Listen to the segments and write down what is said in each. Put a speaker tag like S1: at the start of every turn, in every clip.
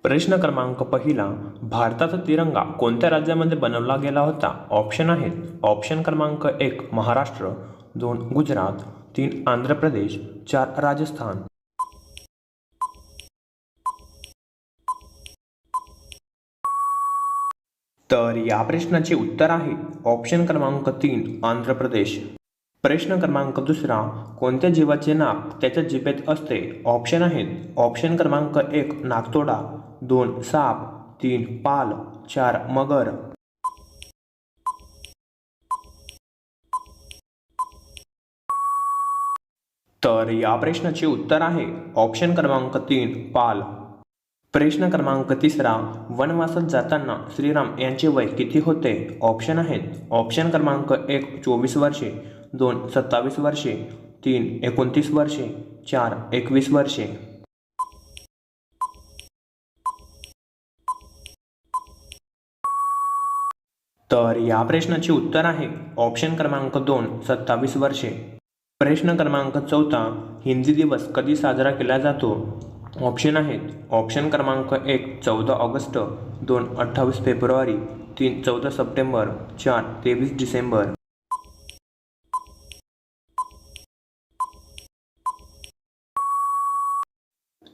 S1: प्रश्न क्रमांक पहिला, भारताचा तिरंगा कोणत्या राज्यामध्ये बनवला गेला होता? ऑप्शन आहेत. ऑप्शन क्रमांक 1 महाराष्ट्र, 2 गुजरात, 3 आंध्र प्रदेश, 4 राजस्थान. तर या प्रश्नाचे उत्तर आहे ऑप्शन क्रमांक 3 आंध्र प्रदेश. प्रश्न क्रमांक दुसरा, कोणत्या जीवाचे नाक त्याच्या जिभेत असते? ऑप्शन आहेत. ऑप्शन क्रमांक 1 नाकतोडा, 2 साप, 3 पाल, 4 मगर. तर या प्रश्नाचे उत्तर आहे ऑप्शन क्रमांक 3 पाल. प्रश्न क्रमांक तिसरा, वनवासात जाताना श्रीराम यांचे वय किती होते? ऑप्शन आहेत. ऑप्शन क्रमांक 1 24 वर्षे, 2 27 वर्षे, 3 29 वर्षे, 4 21 वर्षे. तर या प्रश्नाचे उत्तर आहे ऑप्शन क्रमांक 2 27 वर्षे. प्रश्न क्रमांक चौथा, हिंदी दिवस कधी साजरा केला जातो? ऑप्शन आहेत. ऑप्शन क्रमांक 1 14 ऑगस्ट, 2 28 फेब्रुवारी, 3 14 सप्टेंबर, 4 23 डिसेंबर.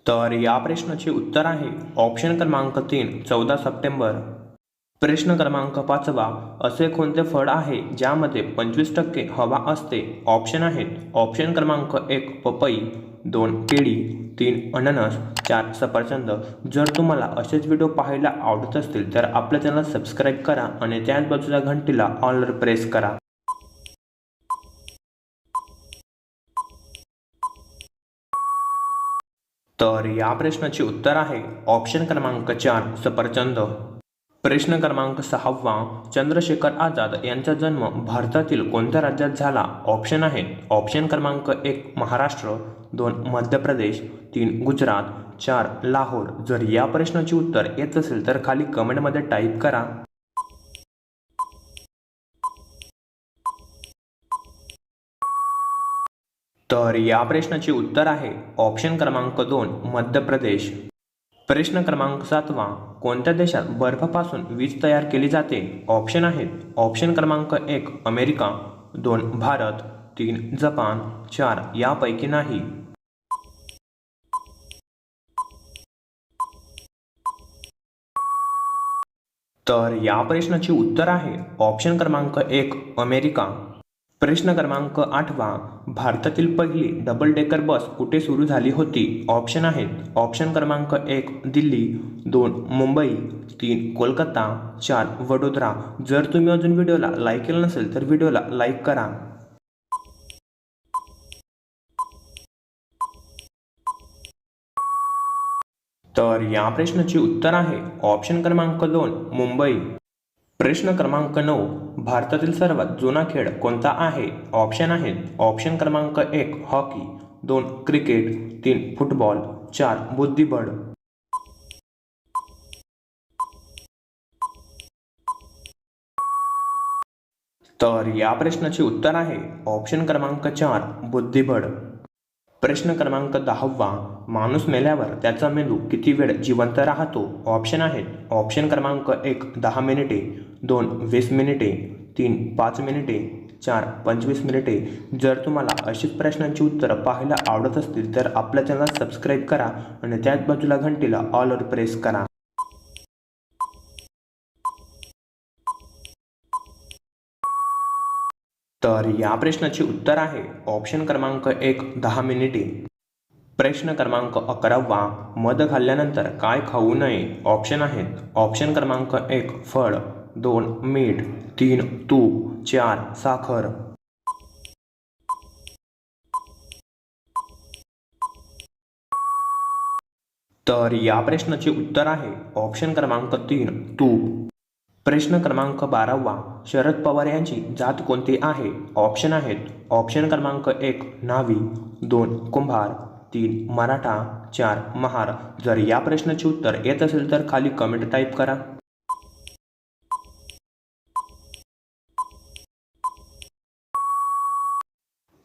S1: तर या प्रश्नाचे उत्तर आहे ऑप्शन क्रमांक 3 14 सप्टेंबर. प्रश्न क्रमांक 5वा, असे कोणते फळ आहे ज्यामध्ये 25% हवा असते? ऑप्शन आहेत. ऑप्शन क्रमांक 1 पपई, 2 केळी, 3 अननस, 4 सफरचंद. जर तुम्हाला असेच व्हिडिओ पाहायला आवडत असतील तर आपल्या चॅनल सबस्क्राईब करा आणि त्याच बाजूच्या घंटीला ऑलवर प्रेस करा. तर या प्रश्नाचे उत्तर आहे ऑप्शन क्रमांक 4 सफरचंद. प्रश्न क्रमांक 6वा, चंद्रशेखर आझाद यांचा जन्म भारतातील कोणत्या राज्यात झाला? ऑप्शन आहेत. ऑप्शन क्रमांक 1 महाराष्ट्र, 2 मध्य प्रदेश, 3 गुजरात, 4 लाहोर. जर या प्रश्नाचे उत्तर येत असेल तर खाली कमेंटमध्ये टाईप करा. तर या प्रश्नाचे उत्तर आहे ऑप्शन क्रमांक 2 मध्य प्रदेश. प्रश्न क्रमांक 7वा, कोणत्या देशात बर्फापासून वीज तयार केली जाते? ऑप्शन आहेत. ऑप्शन क्रमांक 1 अमेरिका, 2 भारत, 3 जपान, 4 यापैकी नाही. तर या प्रश्नाचे उत्तर आहे ऑप्शन क्रमांक 1 अमेरिका. प्रश्न क्रमांक 8वा, भारतातील पहिली डबल डेकर बस कुठे सुरू झाली होती? ऑप्शन आहेत. ऑप्शन क्रमांक 1 दिल्ली, 2 मुंबई, 3 कोलकाता, 4 वडोदरा. जर तुम्ही अजून व्हिडिओला लाईक केलं नसेल तर व्हिडिओला लाईक करा. तर या प्रश्नाचे उत्तर आहे ऑप्शन क्रमांक 2 मुंबई. प्रश्न क्रमांक 9, भारतातील सर्वात जुना खेळ कोणता आहे? ऑप्शन आहेत. ऑप्शन क्रमांक 1 हॉकी, 2 क्रिकेट, 3 फुटबॉल, 4 बुद्धिबळ. तर या प्रश्नाचे उत्तर आहे ऑप्शन क्रमांक 4 बुद्धिबळ. प्रश्न क्रमांक 10वा, माणूस मेल्यावर त्याचा मेंदू किती वेळ जिवंत राहतो? ऑप्शन आहेत. ऑप्शन क्रमांक 1 10 मिनिटे, 2 20 मिनिटे, 3 5 मिनिटे, 4 25 मिनिटे. जर तुम्हाला अशीच प्रश्नांची उत्तरं पाहायला आवडत असतील तर आपल्या चॅनल सबस्क्राईब करा आणि त्याच बाजूला घंटीला ऑलवर प्रेस करा. तर या प्रश्नाचे उत्तर आहे ऑप्शन क्रमांक 1 10 मिनिटे. प्रश्न क्रमांक 11वा, मध खाल्ल्यानंतर काय खाऊ नये? ऑप्शन आहेत. ऑप्शन क्रमांक 1 फळ, 2 मीठ, 3 तूप, 4 साखर. तर या प्रश्नाचे उत्तर आहे ऑप्शन क्रमांक 3 तूप. प्रश्न क्रमांक 12वा, शरद पवार यांची जात कोणती आहे? ऑप्शन आहेत. ऑप्शन क्रमांक 1 न्हावी, 2 कुंभार, 3 मराठा, 4 महार. जर या प्रश्नाचे उत्तर येत असेल तर खाली कमेंट टाईप करा.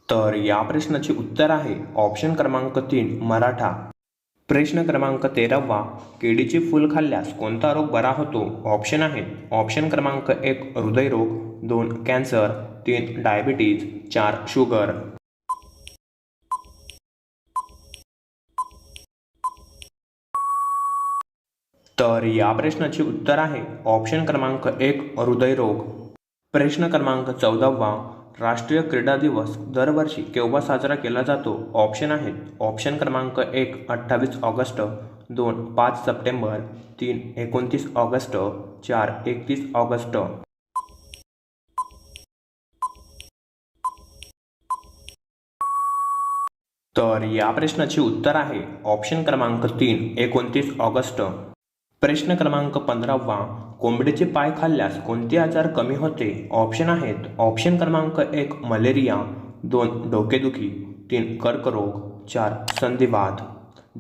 S1: तर या प्रश्नाचे उत्तर आहे ऑप्शन क्रमांक 3 मराठा. प्रश्न क्रमांक 13वा, केळीचे फूल खाल्ल्यास कोणता रोग बरा होतो? ऑप्शन आहेत. ऑप्शन क्रमांक 1 हृदयरोग, 2 कॅन्सर, 3 डायबिटीज, 4 शुगर. तर या प्रश्नाचे उत्तर आहे ऑप्शन क्रमांक 1 हृदयरोग. प्रश्न क्रमांक 14वा, राष्ट्रीय क्रीडा दिवस दरवर्षी केव्हा साजरा केला जातो? ऑप्शन आहेत. ऑप्शन क्रमांक 1 28 ऑगस्ट, 2 5 सप्टेंबर, 3 29 ऑगस्ट, 4 31 ऑगस्ट. तर या प्रश्नाचे उत्तर आहे ऑप्शन क्रमांक 3 29 ऑगस्ट. प्रश्न क्रमांक 15वा, कोंबडीचे पाय खाल्ल्यास कोणते आजार कमी होते? ऑप्शन आहेत. ऑप्शन क्रमांक 1 मलेरिया, 2 डोकेदुखी, 3 कर्करोग, 4 संधिवात.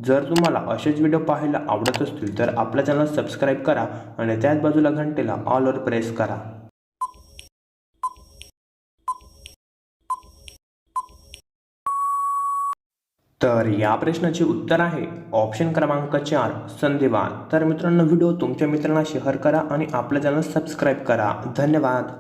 S1: जर तुम्हाला असेच व्हिडिओ पाहायला आवडत असतील तर आपल्या चॅनल सबस्क्राईब करा आणि त्याच बाजूला घंटेला ऑलवर प्रेस करा. तर या प्रश्नाचे उत्तर आहे ऑप्शन क्रमांक 4 संधिवात. तर मित्रांनो, व्हिडिओ तुमच्या मित्रांना शेअर करा आणि आपल्या चॅनल सबस्क्राईब करा. धन्यवाद.